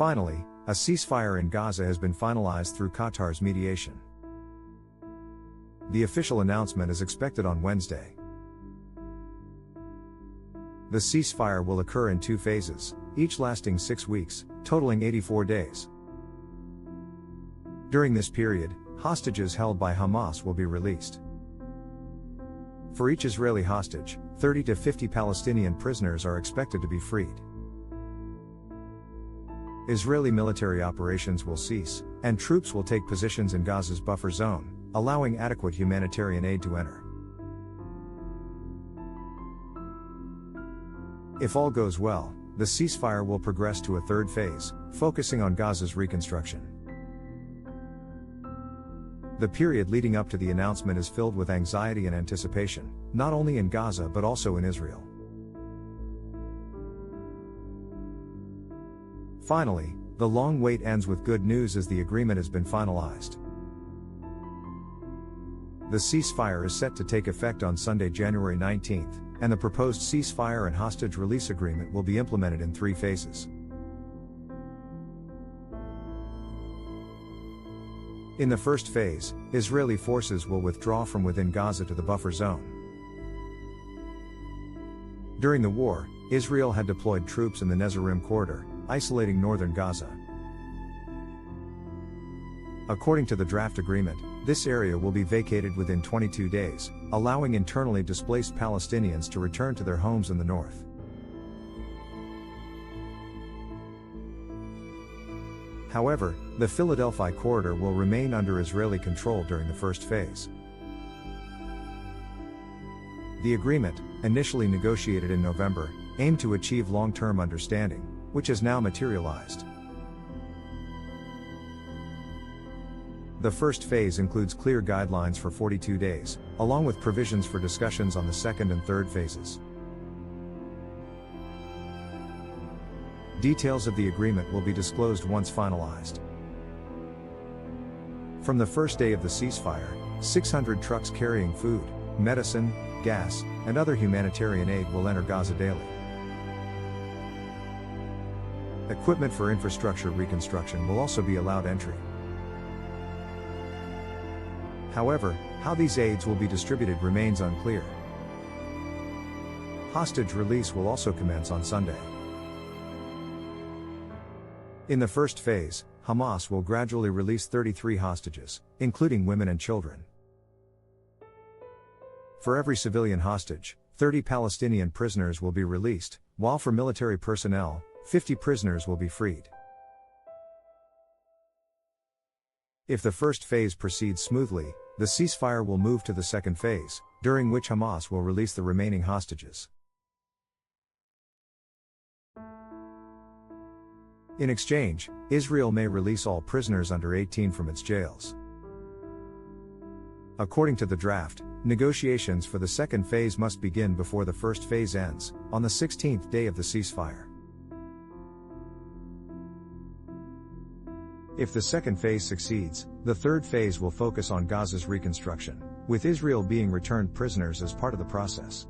Finally, a ceasefire in Gaza has been finalized through Qatar's mediation. The official announcement is expected on Wednesday. The ceasefire will occur in 2 phases, each lasting 6 weeks, totaling 84 days. During this period, hostages held by Hamas will be released. For each Israeli hostage, 30 to 50 Palestinian prisoners are expected to be freed. Israeli military operations will cease, and troops will take positions in Gaza's buffer zone, allowing adequate humanitarian aid to enter. If all goes well, the ceasefire will progress to a 3rd phase, focusing on Gaza's reconstruction. The period leading up to the announcement is filled with anxiety and anticipation, not only in Gaza but also in Israel. Finally, the long wait ends with good news as the agreement has been finalized. The ceasefire is set to take effect on Sunday, January 19th, and the proposed ceasefire and hostage release agreement will be implemented in 3 phases. In the first phase, Israeli forces will withdraw from within Gaza to the buffer zone. During the war, Israel had deployed troops in the Netzarim corridor, isolating northern Gaza. According to the draft agreement, this area will be vacated within 22 days, allowing internally displaced Palestinians to return to their homes in the north. However, the Philadelphia corridor will remain under Israeli control during the first phase. The agreement, initially negotiated in November, aimed to achieve long-term understanding, which has now materialized. The first phase includes clear guidelines for 42 days, along with provisions for discussions on the 2nd and 3rd phases. Details of the agreement will be disclosed once finalized. From the first day of the ceasefire, 600 trucks carrying food, medicine, gas, and other humanitarian aid will enter Gaza daily. Equipment for infrastructure reconstruction will also be allowed entry. However, how these aids will be distributed remains unclear. Hostage release will also commence on Sunday. In the first phase, Hamas will gradually release 33 hostages, including women and children. For every civilian hostage, 30 Palestinian prisoners will be released, while for military personnel, 50 prisoners will be freed. If the first phase proceeds smoothly, the ceasefire will move to the 2nd phase, during which Hamas will release the remaining hostages. In exchange, Israel may release all prisoners under 18 from its jails. According to the draft, negotiations for the 2nd phase must begin before the first phase ends, on the 16th day of the ceasefire. If the 2nd phase succeeds, the 3rd phase will focus on Gaza's reconstruction, with Israel being returned prisoners as part of the process.